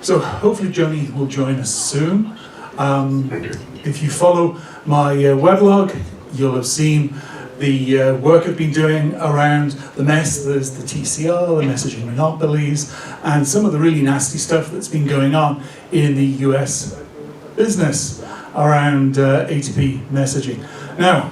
So hopefully Johnny will join us soon. If you follow my weblog, you'll have seen the work I've been doing around the mess. There's the TCR, the messaging monopolies, and some of the really nasty stuff that's been going on in the US business around A2P messaging. Now,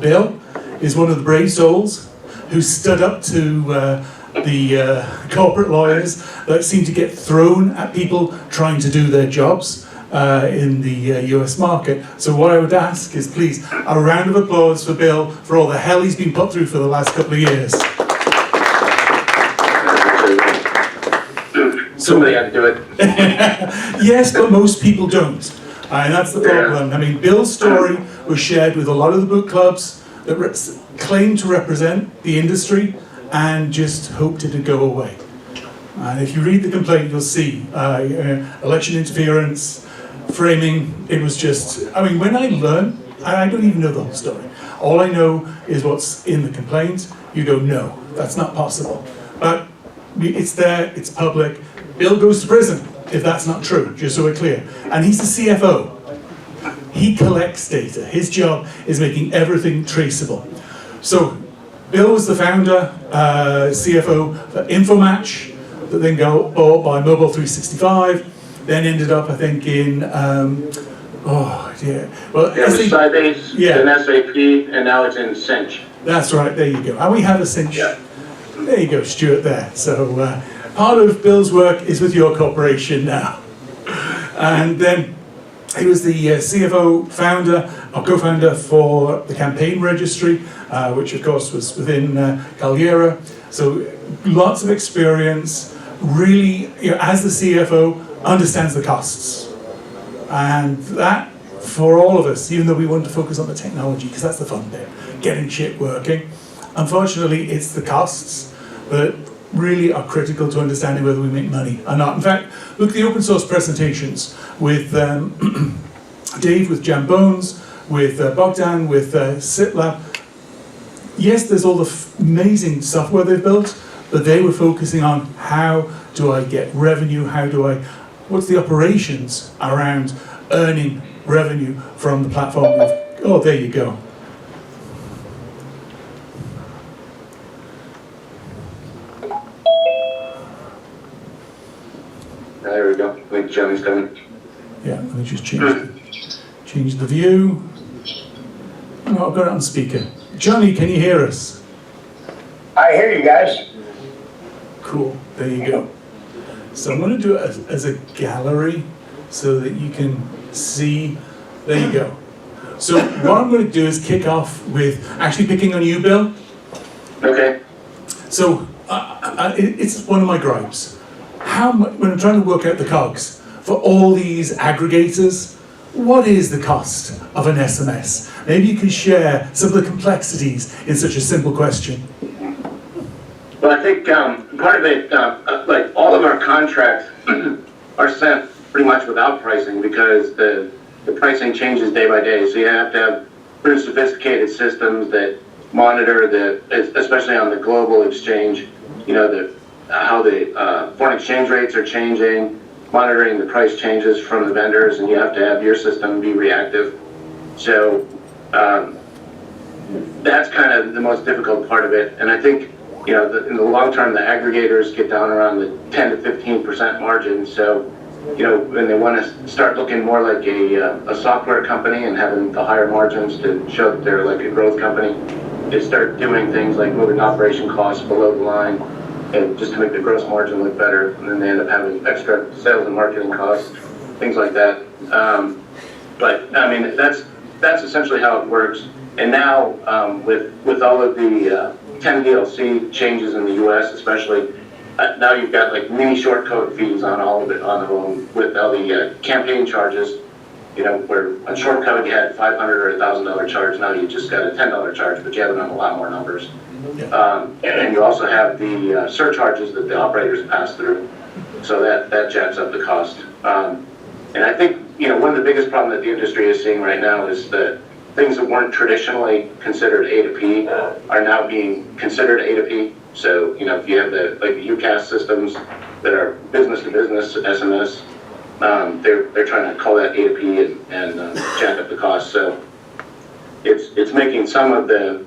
Bill is one of the brave souls who stood up to the corporate lawyers that seem to get thrown at people trying to do their jobs in the US market. So what I would ask is please a round of applause for Bill for all the hell he's been put through for the last couple of years. Somebody had to do it. Yes, but most people don't. And that's the problem. I mean, Bill's story was shared with a lot of the book clubs that claim to represent the industry and just hoped it'd go away. And if you read the complaint, you'll see election interference, framing. It was just, I mean, when I learn, I don't even know the whole story. All I know is what's in the complaint. You go, no, that's not possible. But it's there, it's public. Bill goes to prison if that's not true, just so we're clear. And he's the CFO. He collects data. His job is making everything traceable. So Bill was the founder, CFO for InphoMatch, that then got bought by Mobile 365, then ended up, I think, in, well, it was Sybase, then SAP, and now it's in Cinch. That's right, there you go. And we have a Cinch. Yeah. There you go, Stuart, there. So part of Bill's work is with your corporation now. And then he was the CFO founder, or co-founder for the campaign registry, which of course was within Caldera. So lots of experience, really, as the CFO, understands the costs. And that, for all of us, even though we want to focus on the technology, because that's the fun bit, getting shit working, unfortunately it's the costs that really are critical to understanding whether we make money or not. In fact, look at the open source presentations with Dave, with Jambones, with Bogdan, with SitLab. Yes, there's all the amazing software they've built, but they were focusing on how do I get revenue, what's the operations around earning revenue from the platform. Oh, there you go. There we go. I think Johnny's coming. Yeah, let me just change the view. Oh, I've got it on speaker. Johnny, can you hear us? I hear you guys. Cool, there you go. So I'm going to do it as a gallery so that you can see. There you go. So what I'm going to do is kick off with actually picking on you, Bill. Okay. So it's one of my gripes. When I'm trying to work out the cogs for all these aggregators, what is the cost of an SMS? Maybe you can share some of the complexities in such a simple question. Well, I think part of it, like all of our contracts are sent pretty much without pricing because the pricing changes day by day. So you have to have pretty sophisticated systems that monitor especially on the global exchange, how the foreign exchange rates are changing, monitoring the price changes from the vendors, and you have to have your system be reactive. So that's kind of the most difficult part of it. And I think, in the long term, the aggregators get down around the 10 to 15% margin. So, when they want to start looking more like a software company and having the higher margins to show that they're like a growth company, they start doing things like moving operation costs below the line and just to make the gross margin look better. And then they end up having extra sales and marketing costs, things like that. But I mean, that's essentially how it works. And now with all of the 10 DLC changes in the US, especially, now you've got like mini short code fees on all of it on their own with all the campaign charges. Where on short code you had $500 or $1,000 charge, now you just got a $10 charge, but you have it on a lot more numbers. And you also have the surcharges that the operators pass through, so that jacks up the cost. And I think one of the biggest problems that the industry is seeing right now is that things that weren't traditionally considered A2P are now being considered A2P. So if you have the UCAS systems, that are business-to-business SMS. They're trying to call that A2P and jack up the cost. So it's making some of the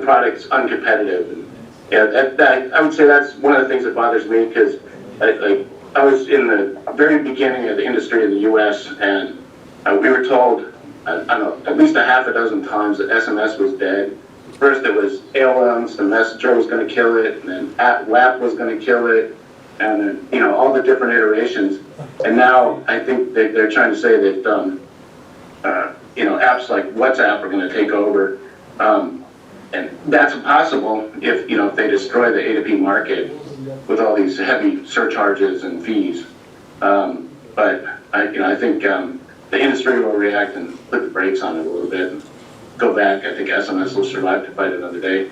products uncompetitive. And yeah, that I would say that's one of the things that bothers me, because I was in the very beginning of the industry in the U.S. and we were told, I don't know, at least a half a dozen times that SMS was dead. First it was AOL, the messenger was going to kill it, and then WAP was going to kill it, and then, all the different iterations. And now I think they're trying to say that, apps like WhatsApp are going to take over. And that's impossible if they destroy the A2P market with all these heavy surcharges and fees. But I think the industry will react and put the brakes on it a little bit and go back. I think SMS will survive to fight another day.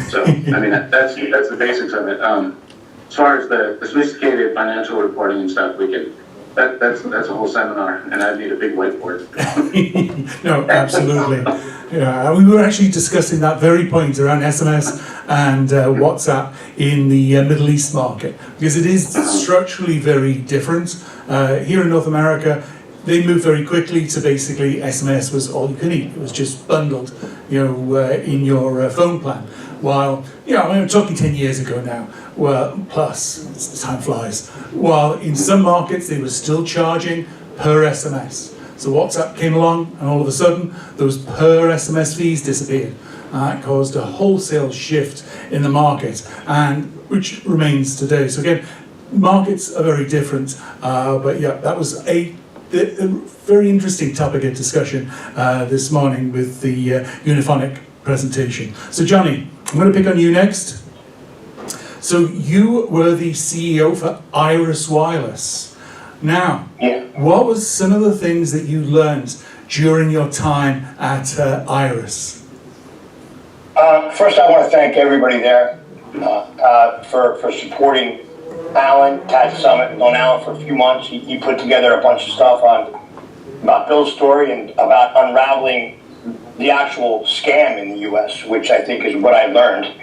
So that's the basics of it. As far as the sophisticated financial reporting and stuff, that's a whole seminar, and I'd need a big whiteboard. No, absolutely. Yeah, we were actually discussing that very point around SMS and WhatsApp in the Middle East market, because it is structurally very different. Here in North America, they moved very quickly to basically SMS was all you can eat. It was just bundled, in your phone plan. While, I'm talking 10 years ago now, well, plus, time flies. While in some markets, they were still charging per SMS. So WhatsApp came along, and all of a sudden, those per SMS fees disappeared. That caused a wholesale shift in the market, and which remains today. So again, markets are very different, but yeah, that was a very interesting topic of discussion this morning with the Uniphonic presentation. So Johnny, I'm going to pick on you next. So you were the CEO for Iris Wireless. Now, what was some of the things that you learned during your time at Iris? First, I want to thank everybody there for supporting Alan, TADSummit. I've known Alan for a few months. He put together a bunch of stuff about Bill's story and about unraveling the actual scam in the U.S., which I think is what I learned.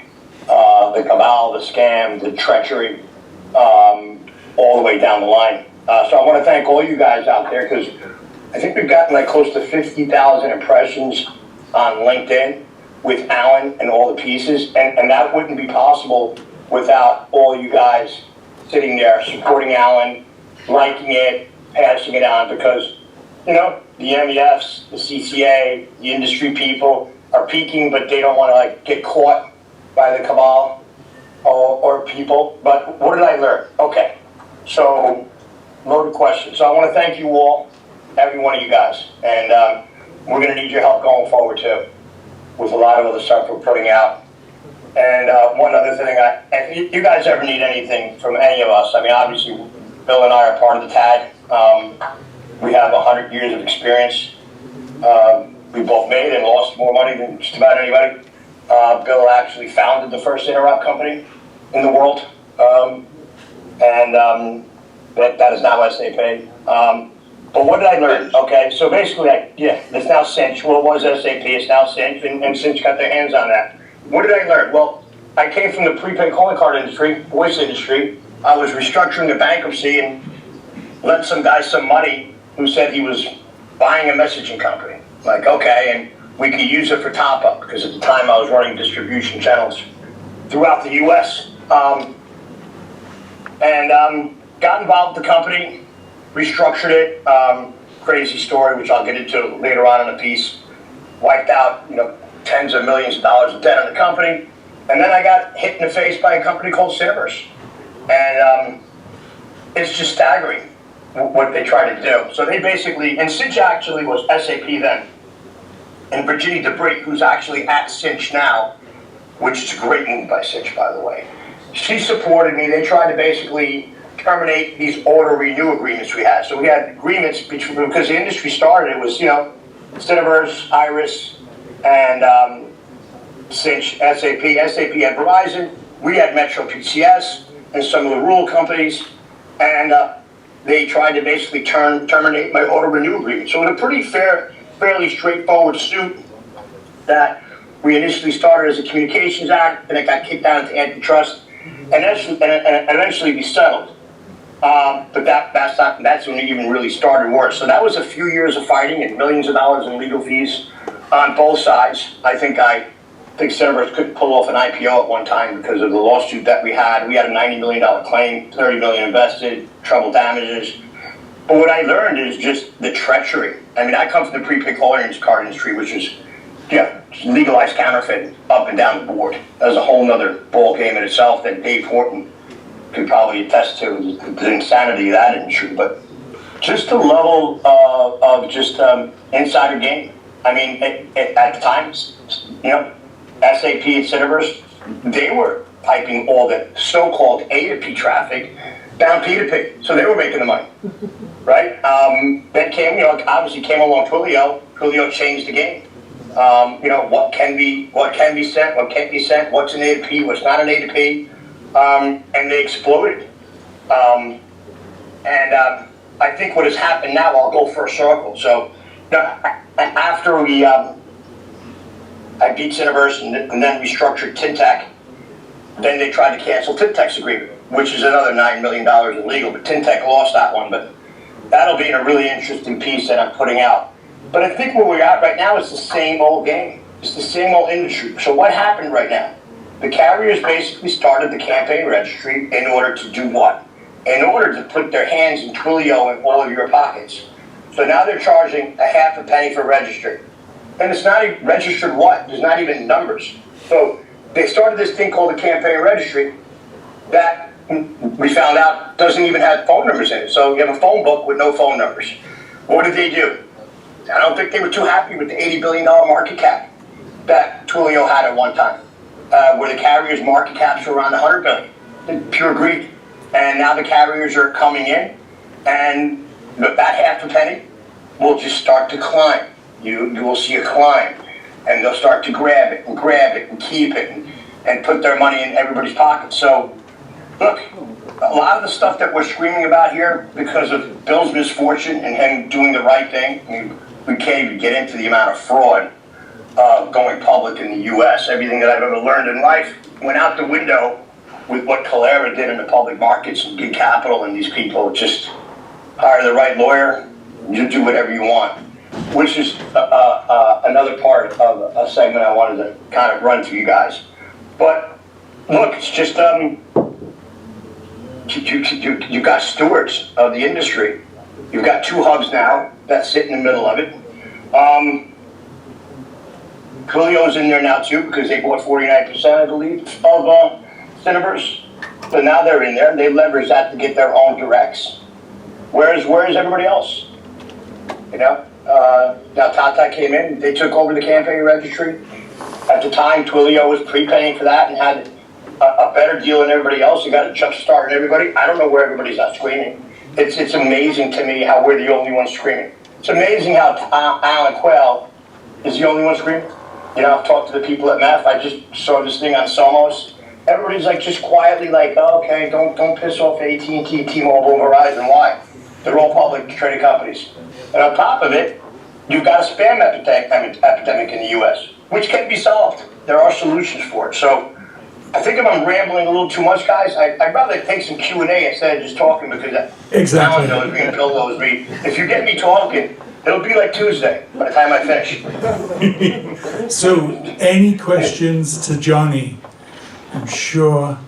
The cabal, the scam, the treachery, all the way down the line. So I want to thank all you guys out there, because I think we've gotten close to 50,000 impressions on LinkedIn with Alan and all the pieces, and that wouldn't be possible without all you guys sitting there supporting Alan, liking it, passing it on, because the MEFs, the CCA, the industry people are peeking, but they don't want to get caught by the cabal or people. But what did I learn? Okay, so loaded questions. So I want to thank you all, every one of you guys, and we're going to need your help going forward too, with a lot of other stuff we're putting out. And one other thing, if you guys ever need anything from any of us, obviously Bill and I are part of the TAD. We have 100 years of experience. We both made and lost more money than just about anybody. Bill actually founded the first interrupt company in the world, and that is now SAP. But what did I learn? Okay, so basically, it's now Cinch. Well, it was SAP, it's now Cinch, and Cinch got their hands on that. What did I learn? Well, I came from the prepaid calling card industry, voice industry. I was restructuring a bankruptcy and lent some guy some money who said he was buying a messaging company. Okay, and we could use it for top-up, because at the time I was running distribution channels throughout the U.S. And got involved with the company, restructured it, crazy story, which I'll get into later on in the piece. Wiped out, tens of millions of dollars of debt on the company. And then I got hit in the face by a company called Cerberus. And it's just staggering what they tried to do. So they basically, and Cinch actually was SAP then. And Virginie DeBree, who's actually at Cinch now, which is a great move by Cinch, by the way. She supported me. They tried to basically terminate these auto-renew agreements we had. So we had agreements between, because the industry started, it was, Cineverse, Iris, and Cinch, SAP. SAP had Verizon. We had Metro PCS and some of the rural companies. And they tried to basically terminate my auto-renew agreement. So it was a pretty fairly straightforward suit that we initially started as a communications act, and it got kicked out into antitrust. and eventually be settled. But that's when it even really started worse. So that was a few years of fighting and millions of dollars in legal fees on both sides. I think Cineverse couldn't pull off an IPO at one time because of the lawsuit that we had. We had a $90 million claim, $30 million invested, treble damages. But what I learned is just the treachery. I mean, I come from the prepaid card industry, which is, legalized counterfeit up and down the board. That was a whole nother ball game in itself that Dave Horton could probably attest to the insanity of that industry. But just the level of just insider game. I mean, at the time, SAP and Cineverse, they were piping all the so-called A2P traffic down P2P, so they were making the money, right? Then obviously came along Twilio. Twilio changed the game. What can be sent, what can't be sent, what's an A2P, what's not an A2P, and they exploded. I think what has happened now, I'll go for a circle. So after I beat Cineverse and then restructured Tintech, then they tried to cancel Tintech's agreement, which is another $9 million in legal, but Tintech lost that one. But that'll be a really interesting piece that I'm putting out. But I think where we're at right now is the same old game. It's the same old industry. So what happened right now? The carriers basically started the campaign registry in order to do what? In order to put their hands in Twilio in all of your pockets. So now they're charging a half a penny for registry. And it's not even registered what? There's not even numbers. So they started this thing called the campaign registry that we found out doesn't even have phone numbers in it. So you have a phone book with no phone numbers. What did they do? I don't think they were too happy with the $80 billion market cap that Twilio had at one time, where the carriers' market caps were around $100 billion. Pure greed. And now the carriers are coming in, and that half a penny will just start to climb. You will see a climb, and they'll start to grab it and keep it and put their money in everybody's pocket. So, look, a lot of the stuff that we're screaming about here because of Bill's misfortune and him doing the right thing, I mean, we can't even get into the amount of fraud going public in the U.S. Everything that I've ever learned in life went out the window with what Calera did in the public markets and big capital, and these people just hire the right lawyer, you do whatever you want, which is another part of a segment I wanted to kind of run to you guys. But look, it's just you've got stewards of the industry. You've got two hubs now that sit in the middle of it. Twilio's in there now too because they bought 49%, I believe, of Cineverse. So now they're in there. They leverage that to get their own directs. Where is everybody else? Now Tata came in. They took over the campaign registry. At the time, Twilio was prepaying for that and had a better deal than everybody else. You got a jump start on everybody. I don't know where everybody's not screaming. It's amazing to me how we're the only ones screaming. It's amazing how Alan Quayle is the only one screaming. I've talked to the people at MEF. I just saw this thing on Somos. Everybody's like just quietly like, oh, okay, don't piss off AT&T, T-Mobile, Verizon. Why? They're all public traded companies. And on top of it, you've got a spam epidemic in the U.S., which can be solved. There are solutions for it. So I think if I'm rambling a little too much, guys, I'd rather take some Q&A instead of just talking because Exactly. Alan knows me and Bill knows me. If you get me talking, it'll be like Tuesday by the time I finish. So, any questions to Johnny? I'm sure.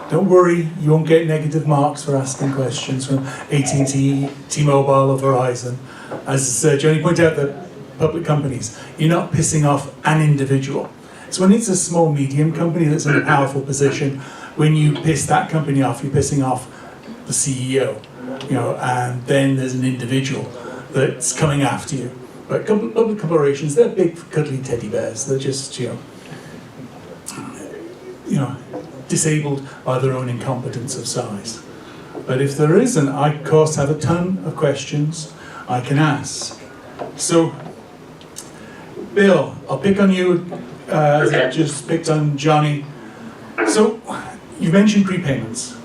Don't worry, you won't get negative marks for asking questions from AT&T, T-Mobile, or Verizon. As Johnny pointed out, the public companies, you're not pissing off an individual. So when it's a small, medium company that's in a powerful position, when you piss that company off, you're pissing off the CEO, and then there's an individual that's coming after you. But public corporations, they're big, cuddly teddy bears. They're just, disabled by their own incompetence of size. But if there isn't, I, of course, have a ton of questions I can ask. So, Bill, I'll pick on you as I just picked on Johnny. So, you mentioned prepayments,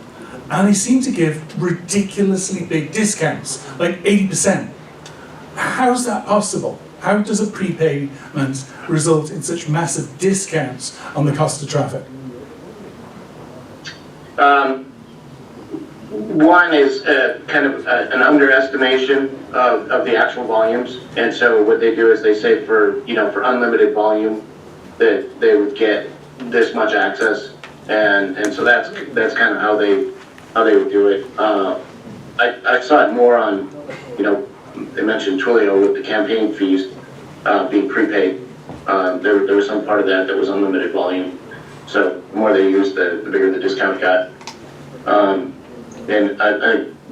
and they seem to give ridiculously big discounts, like 80%. How's that possible? How does a prepayment result in such massive discounts on the cost of traffic? One is kind of an underestimation of the actual volumes, and so what they do is they say for unlimited volume that they would get this much access, and so that's kind of how they would do it. I saw it more on, they mentioned Twilio with the campaign fees being prepaid. There was some part of that was unlimited volume. So the more they used, the bigger the discount got. And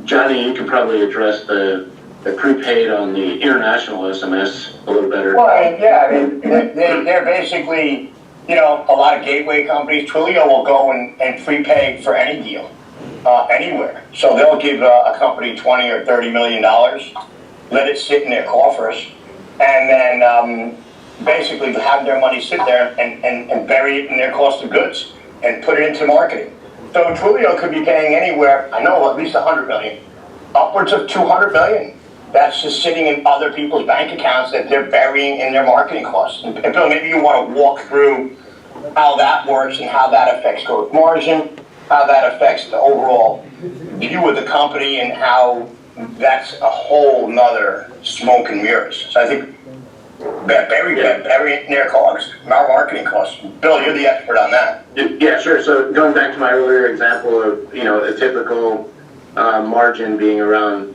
Johnny, you can probably address the prepaid on the international SMS a little better. Well, they're basically, a lot of gateway companies. Twilio will go and prepay for any deal, anywhere. So they'll give a company $20 or $30 million, let it sit in their coffers, and then basically have their money sit there and bury it in their cost of goods and put it into marketing. So Twilio could be paying anywhere, I know, at least $100 million, upwards of $200 million. That's just sitting in other people's bank accounts that they're burying in their marketing costs. And Bill, maybe you want to walk through how that works and how that affects gross margin, how that affects the overall view of the company, and how that's a whole nother smoke and mirrors. So I think bury it in their costs, our marketing costs. Bill, you're the expert on that. Yeah, sure. So going back to my earlier example of, a typical margin being around,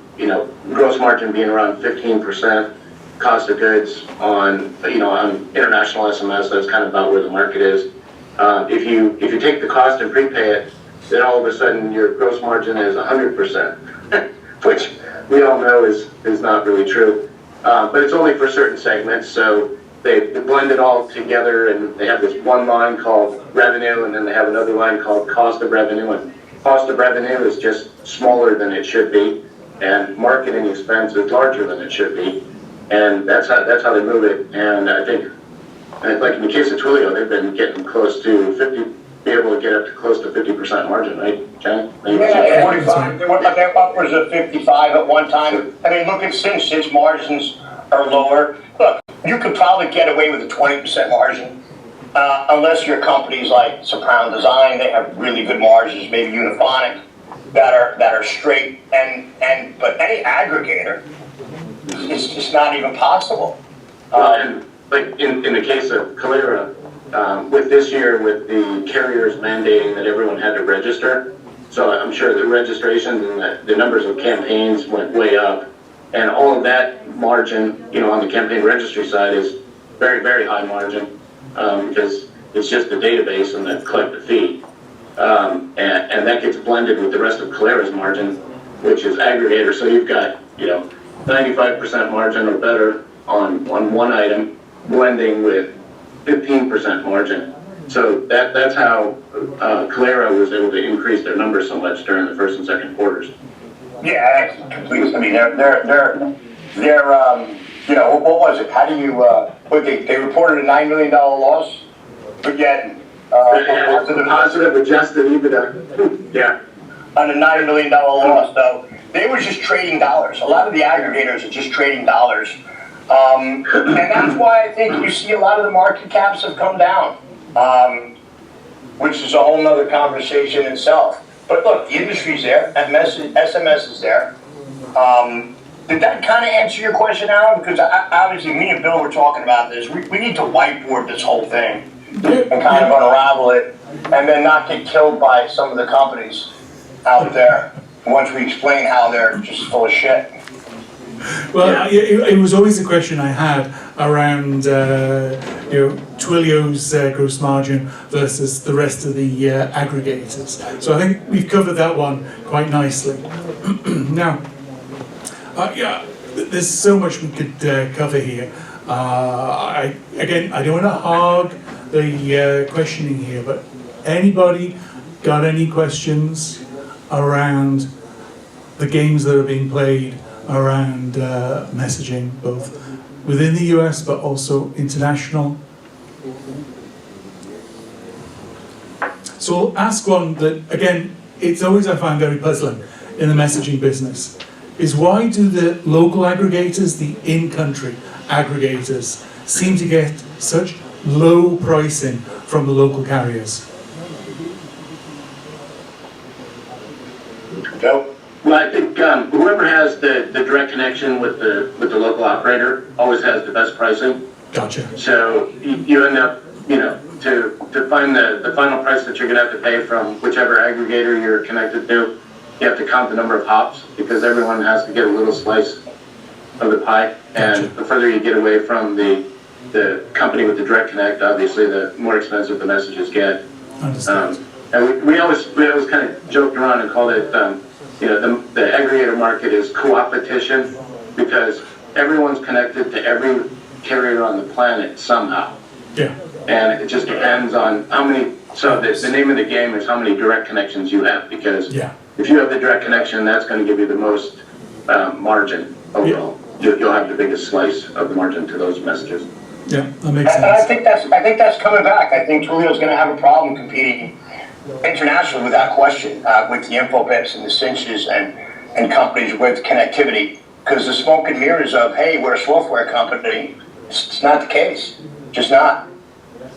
gross margin being around 15%, cost of goods on, on international SMS, that's kind of about where the market is. If you take the cost and prepay it, then all of a sudden your gross margin is 100%, which we all know is not really true. But it's only for certain segments, so they blend it all together, and they have this one line called revenue, and then they have another line called cost of revenue, and cost of revenue is just smaller than it should be, and marketing expense is larger than it should be, and that's how they move it. And I think, like in the case of Twilio, they've been getting close to 50, be able to get up to close to 50% margin, right, Johnny? Yeah, 45. They were upwards of 55 at one time. I mean, look at since margins are lower. Look, you could probably get away with a 20% margin, unless your company's like Soprano Design. They have really good margins, maybe Uniphonic, that are straight. But any aggregator, it's just not even possible. And like in the case of Kalera, with this year, with the carriers mandating that everyone had to register, so I'm sure the registrations and the numbers of campaigns went way up, and all of that margin, on the campaign registry side is very, very high margin, because it's just the database and then collect the fee, and that gets blended with the rest of Kalera's margin, which is aggregator. So you've got 95% margin or better on one item, blending with 15% margin. So that's how Kalera was able to increase their numbers so much during the first and second quarters. Yeah, completely. I mean, they're what was it? How do you they reported a $9 million loss, but yet positive adjusted EBITDA. Yeah. On a $9 million loss, though, they were just trading dollars. A lot of the aggregators are just trading dollars. And that's why I think you see a lot of the market caps have come down, which is a whole nother conversation itself. But look, the industry's there, and SMS is there. Did that kind of answer your question, Alan? Because obviously me and Bill were talking about this. We need to whiteboard this whole thing and kind of unravel it, and then not get killed by some of the companies out there once we explain how they're just full of shit. Well, it was always a question I had around, Twilio's gross margin versus the rest of the aggregators. So I think we've covered that one quite nicely. Now, there's so much we could cover here. I don't want to hog the questioning here, but anybody got any questions around the games that are being played around messaging, both within the US but also international? So I'll ask one that, again, it's always I find very puzzling in the messaging business, is why do the local aggregators, the in-country aggregators, seem to get such low pricing from the local carriers? whoever has the direct connection with the local operator always has the best pricing. Gotcha. So you end up, to find the final price that you're going to have to pay from whichever aggregator you're connected to, you have to count the number of hops because everyone has to get a little slice of the pie. And Gotcha. the further you get away from the company with the direct connect, obviously, the more expensive the messages get. Understand. And we always kind of joked around and called it, the aggregator market is co-opetition because everyone's connected to every carrier on the planet somehow. Yeah. And it just depends on how many, so the name of the game is how many direct connections you have because if you have the direct connection, that's going to give you the most margin overall. Yeah. You'll have the biggest slice of the margin to those messages. Yeah, that makes sense. And I think that's coming back. I think Twilio's going to have a problem competing internationally without question with the InphoMatch and the Cinches and companies with connectivity. Because the smoke and mirrors of, hey, we're a software company, it's not the case. Just not.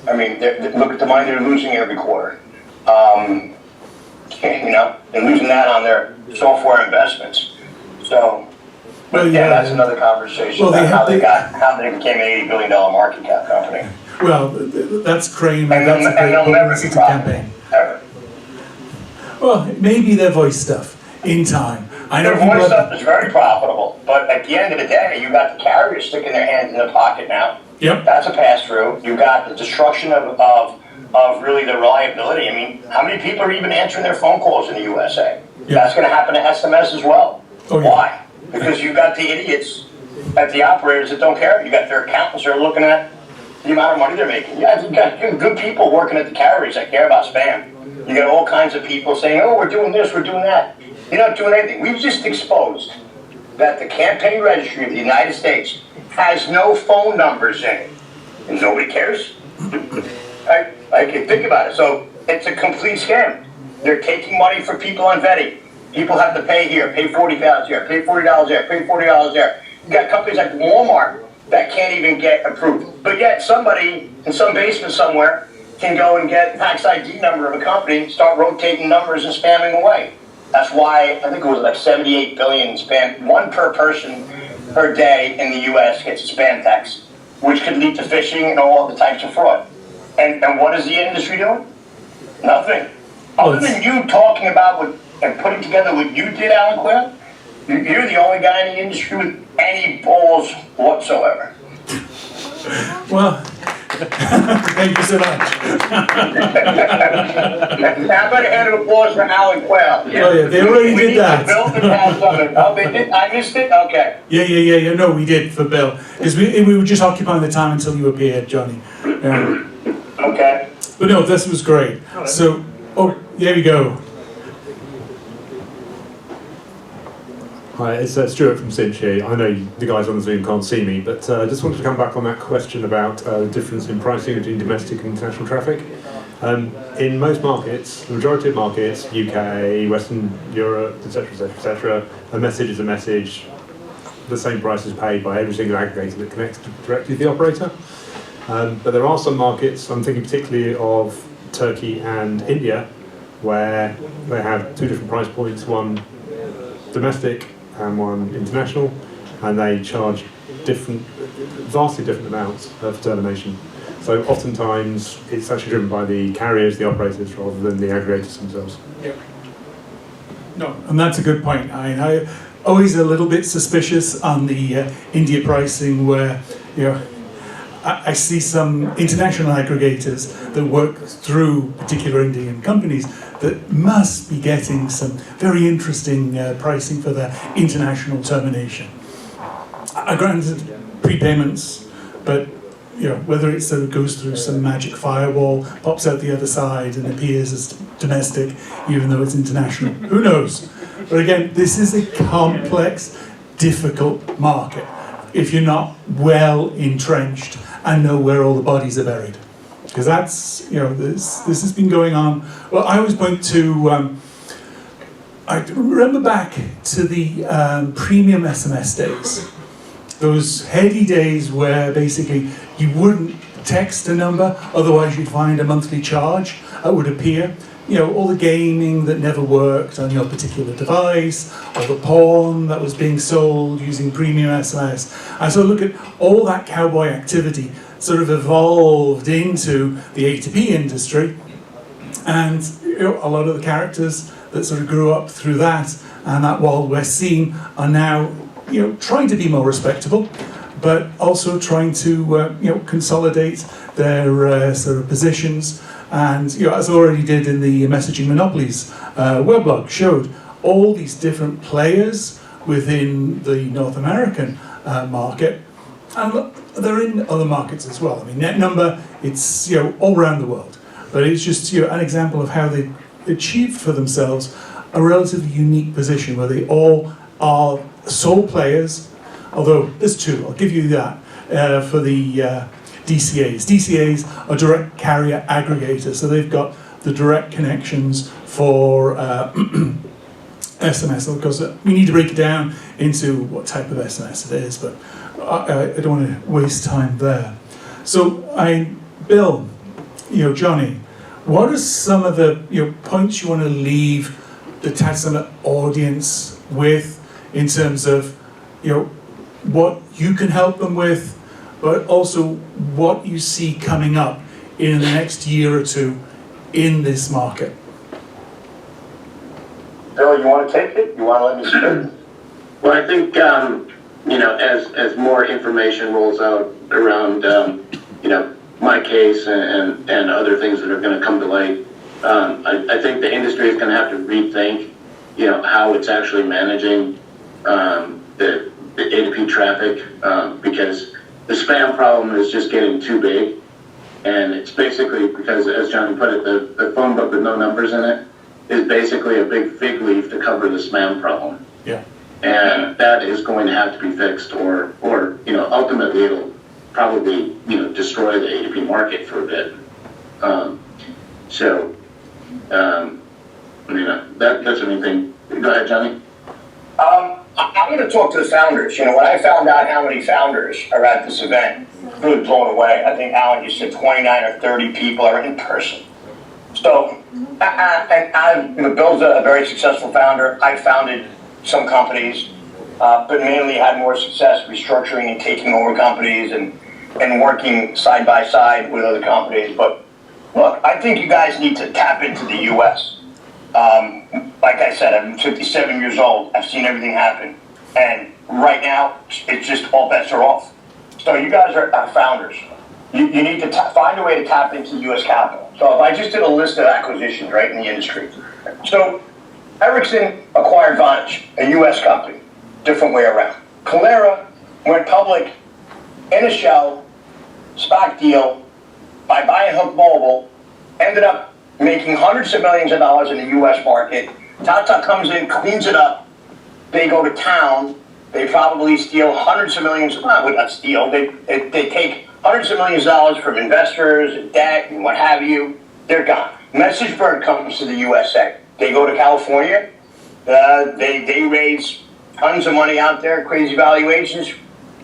I mean, look at the money they're losing every quarter. They're losing that on their software investments. So, that's another conversation about how they became an $80 billion market cap company. Well, that's Crane, and that's a great they'll never be publicity profitable, campaign. ever. Well, maybe their voice stuff in time. I know Their voice stuff is very profitable, but at the end of the day, you got the carriers sticking their hands in their pocket now. Yep. That's a pass-through. You got the destruction of really the reliability. I mean, how many people are even answering their phone calls in the USA? Yep. That's going to happen to SMS as well. Oh, yeah. Why? Because you got the idiots at the operators that don't care. You got their accountants that are looking at the amount of money they're making. Yeah, you got good people working at the carriers that care about spam. You got all kinds of people saying, oh, we're doing this, we're doing that. You're not doing anything. We've just exposed that the campaign registry of the United States has no phone numbers in it. And nobody cares. I can think about it. So it's a complete scam. They're taking money from people on vetting. People have to pay here, pay $40,000 here, pay $40 there, pay $40 there. You got companies like Walmart that can't even get approved. But yet somebody in some basement somewhere can go and get tax ID number of a company, start rotating numbers and spamming away. That's why I think it was like 78 billion in spam. One per person per day in the U.S. gets a spam tax, which could lead to phishing and all the types of fraud. And what is the industry doing? Nothing. Other than you talking about and putting together what you did, Alan Quayle, you're the only guy in the industry with any balls whatsoever. Well, thank you so much. How about a hand of applause for Alan Quayle? Oh yeah, they already did that. Bill did TADSummit. Oh, they did? I missed it? Okay. Yeah. No, we did for Bill. Because we were just occupying the time until you appeared, Johnny. Okay. But no, this was great. So, there we go. Hi, it's Stuart from Cinch here. I know the guys on the Zoom can't see me, but I just wanted to come back on that question about the difference in pricing between domestic and international traffic. In most markets, the majority of markets, UK, Western Europe, etc., a message is a message. The same price is paid by every single aggregator that connects directly to the operator. But there are some markets, I'm thinking particularly of Turkey and India, where they have two different price points, one domestic and one international, and they charge vastly different amounts for termination. So oftentimes it's actually driven by the carriers, the operators, rather than the aggregators themselves. Yeah. No, and that's a good point. I always a little bit suspicious on the India pricing, where I see some international aggregators that work through particular Indian companies that must be getting some very interesting pricing for their international termination. I granted prepayments, but whether it sort of goes through some magic firewall, pops out the other side and appears as domestic, even though it's international, who knows? But again, this is a complex, difficult market if you're not well entrenched and know where all the bodies are buried. Because that's, this has been going on. Well, I always point to, I remember back to the premium SMS days. Those heady days where basically you wouldn't text a number, otherwise you'd find a monthly charge that would appear. all the gaming that never worked on your particular device, or the porn that was being sold using premium SMS. And so look at all that cowboy activity sort of evolved into the A2P industry, and a lot of the characters that sort of grew up through that and that Wild West scene are now trying to be more respectable, but also trying to consolidate their sort of positions. And as I already did in the Messaging Monopolies weblog, showed all these different players within the North American market, and look, they're in other markets as well. I mean, net number, it's all around the world, but it's just an example of how they achieved for themselves a relatively unique position where they all are sole players. Although there's two, I'll give you that for the DCAs. DCAs are direct carrier aggregators, so they've got the direct connections for SMS. Of course, we need to break it down into what type of SMS it is, but I don't want to waste time there. So, Bill, Johnny, what are some of the points you want to leave the TADSummit audience with in terms of what you can help them with, but also what you see coming up in the next year or two in this market? Bill, you want to take it? You want to let me speak? Well, I think, as more information rolls out around, my case and other things that are going to come to light, I think the industry is going to have to rethink, how it's actually managing the A2P traffic, because the spam problem is just getting too big. And it's basically because, as Johnny put it, the phone book with no numbers in it is basically a big fig leaf to cover the spam problem. Yeah. And that is going to have to be fixed, or ultimately it'll probably destroy the A2P market for a bit. That's anything. Go ahead, Johnny. I'm going to talk to the founders. When I found out how many founders are at this event, really blown away. I think, Alan, you said 29 or 30 people are in person. So, Bill's a very successful founder. I founded some companies, but mainly had more success restructuring and taking over companies and working side by side with other companies. But look, I think you guys need to tap into the U.S. Like I said, I'm 57 years old. I've seen everything happen. And right now, it's just all bets are off. So you guys are founders. You need to find a way to tap into U.S. capital. So if I just did a list of acquisitions, right, in the industry. So Ericsson acquired Vonage, a U.S. company. Different way around. Calera went public in a shell, SPAC deal, by buying Hook Mobile, ended up making hundreds of millions of dollars in the U.S. market. Tata comes in, cleans it up. They go to town. They probably steal hundreds of millions. Well, not steal. They take hundreds of millions of dollars from investors and debt and what have you. They're gone. MessageBird comes to the USA. They go to California. They raise tons of money out there, crazy valuations,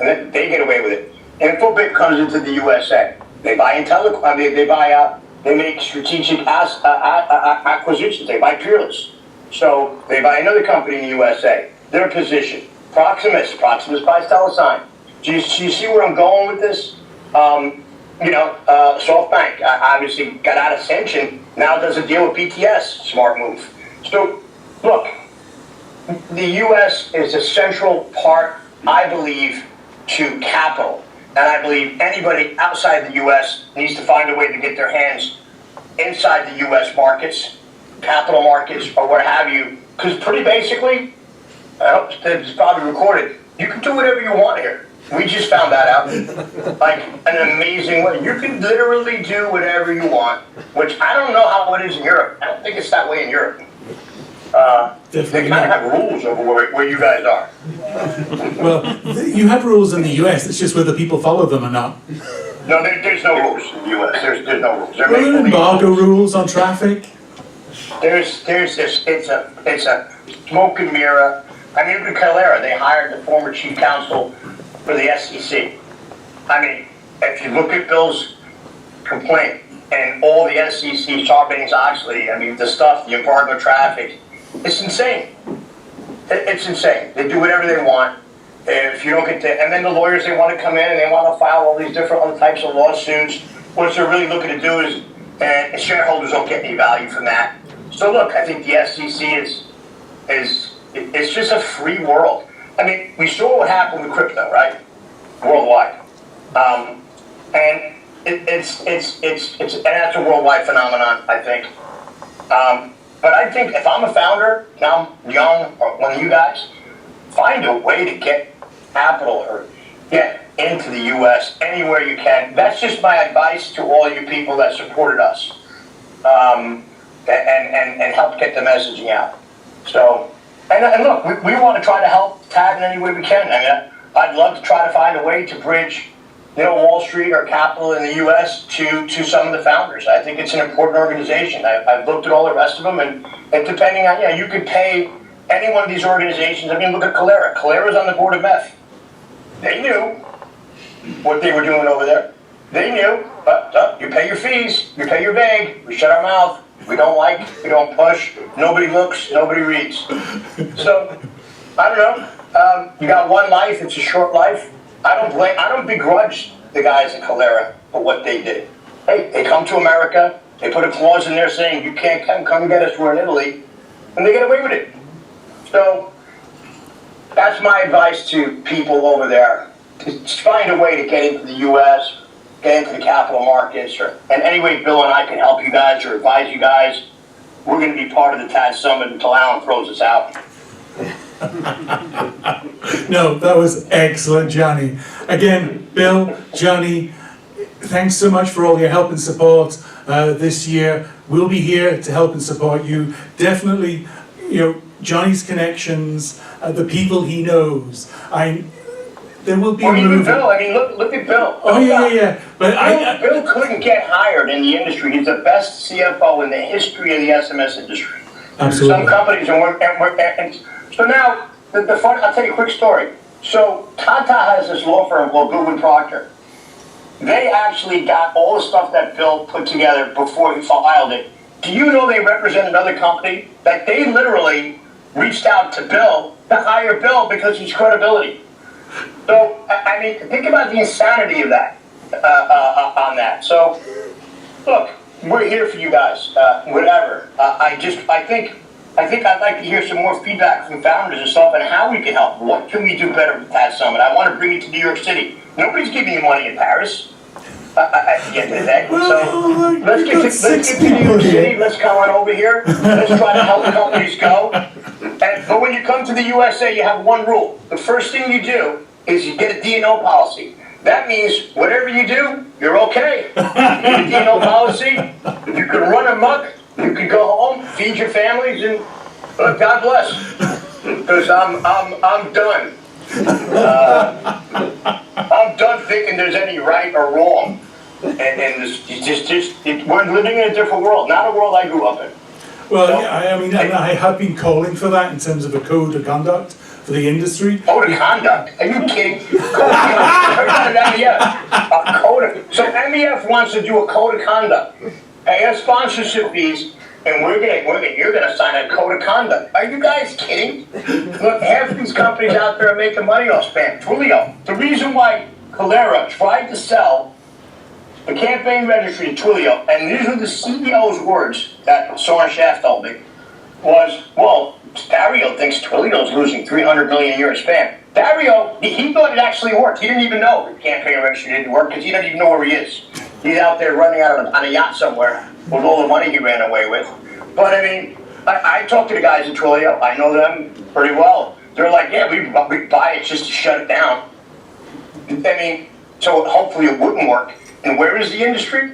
and they get away with it. InphoMatch comes into the USA. They buy IntelliCloud. They make strategic acquisitions. They buy Peerless. So they buy another company in the USA. Their position. Proximus buys Telesign. Do you see where I'm going with this? SoftBank obviously got out of Ascension. Now does a deal with BTS. Smart move. So look, the U.S. is a central part, I believe, to capital. And I believe anybody outside the U.S. needs to find a way to get their hands inside the U.S. markets, capital markets, or what have you. Because pretty basically, I hope it's probably recorded, you can do whatever you want here. We just found that out. Like an amazing way. You can literally do whatever you want, which I don't know how it is in Europe. I don't think it's that way in Europe. They kind of have rules over where you guys are. Well, you have rules in the US, it's just whether people follow them or not. No, there's no rules in the US. There's no rules. Well, there are embargo rules on traffic. There's this, it's a smoke and mirror. I mean, look at Calera, they hired the former chief counsel for the SEC. I mean, if you look at Bill's complaint, and all the SEC, Sarbanes-Oxley, I mean, the stuff, the embargo traffic, it's insane. It's insane. They do whatever they want. If you don't get and then the lawyers, they want to come in and they want to file all these different other types of lawsuits. What they're really looking to do is, and shareholders don't get any value from that. So look, I think the SEC it's just a free world. I mean, we saw what happened with crypto, right? Worldwide. And it's that's a worldwide phenomenon, I think. But I think if I'm a founder, now I'm young, or one of you guys, find a way to get capital or get into the U.S. anywhere you can. That's just my advice to all you people that supported us and helped get the messaging out. So, and look, we want to try to help TAD in any way we can. I mean, I'd love to try to find a way to bridge, Wall Street or capital in the U.S. to some of the founders. I think it's an important organization. I've looked at all the rest of them, and depending on, you could pay any one of these organizations. I mean, look at Kalera. Kalera's on the board of MEF. They knew what they were doing over there. They knew, but you pay your fees, you pay your bag, we shut our mouth, we don't like, we don't push, nobody looks, nobody reads. So, I don't know. You got one life, it's a short life. I don't begrudge the guys at Kalera for what they did. Hey, they come to America, they put a clause in there saying you can't come get us, we're in Italy, and they get away with it. So, that's my advice to people over there. Just find a way to get into the U.S., get into the capital markets, and any way Bill and I can help you guys or advise you guys. We're going to be part of the TADSummit until Alan throws us out. No, that was excellent, Johnny. Again, Bill, Johnny, thanks so much for all your help and support this year. We'll be here to help and support you. Definitely, Johnny's connections, the people he knows. There will be. Or even Bill. I mean, look at Bill. Oh yeah. But Bill couldn't get hired in the industry. He's the best CFO in the history of the SMS industry. Absolutely. Some companies and so now the fun. I'll tell you a quick story. So Tata has this law firm called Goodwin Procter. They actually got all the stuff that Bill put together before he filed it. Do you know they represent another company that they literally reached out to Bill to hire Bill because of his credibility? So, I mean, think about the insanity of that, on that. So, look, we're here for you guys, whatever. I think I'd like to hear some more feedback from founders and stuff on how we can help. What can we do better with TADSummit? I want to bring it to New York City. Nobody's giving you money in Paris at the end of the day. So, let's get to New York City. Let's come on over here. Let's try to help companies go. But when you come to the USA, you have one rule. The first thing you do is you get a D&O policy. That means whatever you do, you're okay. You get a D&O policy, you can run amok, you can go home, feed your families, and God bless. Because I'm done. I'm done thinking there's any right or wrong. And we're living in a different world, not a world I grew up in. Well, yeah, I mean, I have been calling for that in terms of a code of conduct for the industry. Code of conduct? Are you kidding? So MEF wants to do a code of conduct. Pay us sponsorship fees, and you're gonna sign a code of conduct. Are you guys kidding? Look, half these companies out there are making money off spam. Twilio. The reason why Kalera tried to sell the campaign registry to Twilio, and these were the CEO's words that Soren Schaff told me, was, well, Dario thinks Twilio's losing $300 million a year in spam. Dario, he thought it actually worked. He didn't even know the campaign registry didn't work because he doesn't even know where he is. He's out there running out on a yacht somewhere with all the money he ran away with. But I mean, I talked to the guys at Twilio. I know them pretty well. They're like, yeah, we buy it just to shut it down. I mean, so hopefully it wouldn't work. And where is the industry?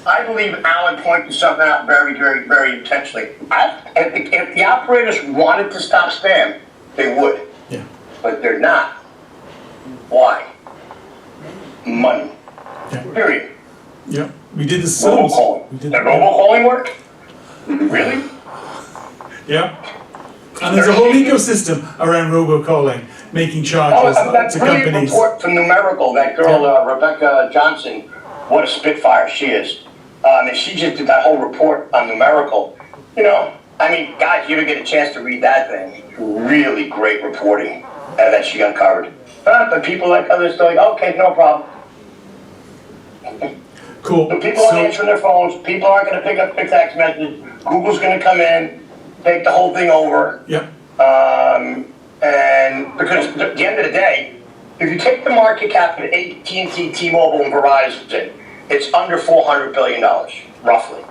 I believe Alan pointed something out very, very, very intentionally. If the operators wanted to stop spam, they would. Yeah. But they're not. Why? Money. Yeah. Period. Yeah. We did the Robocalling. Did robocalling work? Really? Yeah. And there's a whole ecosystem around robocalling, making charges that to brilliant companies. report from Numerical, that girl, Rebecca Johnson, what a spitfire she is. And she just did that whole report on numerical. You know, I mean, guys, you ever get a chance to read that thing? Really great reporting that she uncovered. But people like others, they're like, okay, no problem. Cool. So people aren't answering their phones. People aren't going to pick up their text message. Google's going to come in, take the whole thing over. Yep. And because at the end of the day, if you take the market cap of AT&T, T-Mobile, and Verizon, it's under $400 billion, roughly.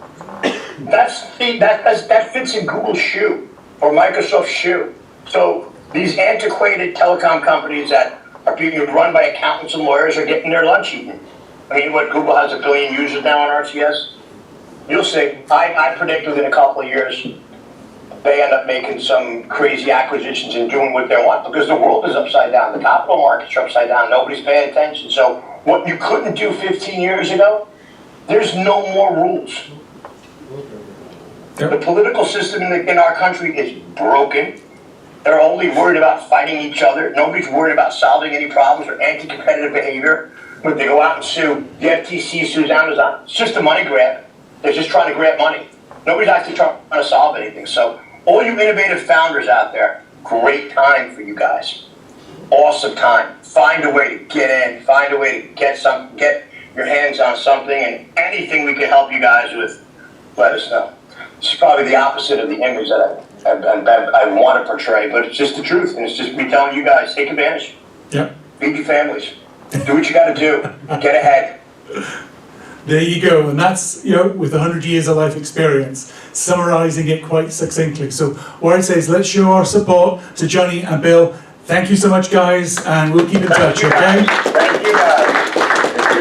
That fits in Google's shoe or Microsoft's shoe. So these antiquated telecom companies that are being run by accountants and lawyers are getting their lunch eaten. I mean, what, Google has 1 billion users now on RCS? You'll see. I predict within a couple of years, they end up making some crazy acquisitions and doing what they want because the world is upside down. The capital markets are upside down. Nobody's paying attention. So what you couldn't do 15 years ago, there's no more rules. Yep. The political system in our country is broken. They're only worried about fighting each other. Nobody's worried about solving any problems or anti-competitive behavior. When they go out and sue, the FTC sues Amazon. It's just a money grab. They're just trying to grab money. Nobody's actually trying to solve anything. So all you innovative founders out there, great time for you guys. Awesome time. Find a way to get in. Find a way to get your hands on something, and anything we can help you guys with, let us know. It's probably the opposite of the image that I want to portray, but it's just the truth, and it's just me telling you guys, take advantage. Yep. Feed your families. Do what you got to do. Get ahead. There you go, and that's, you know, with 100 years of life experience, summarising it quite succinctly. So what I'd say is let's show our support to Johnny and Bill. Thank you so much, guys, and we'll keep in touch, okay?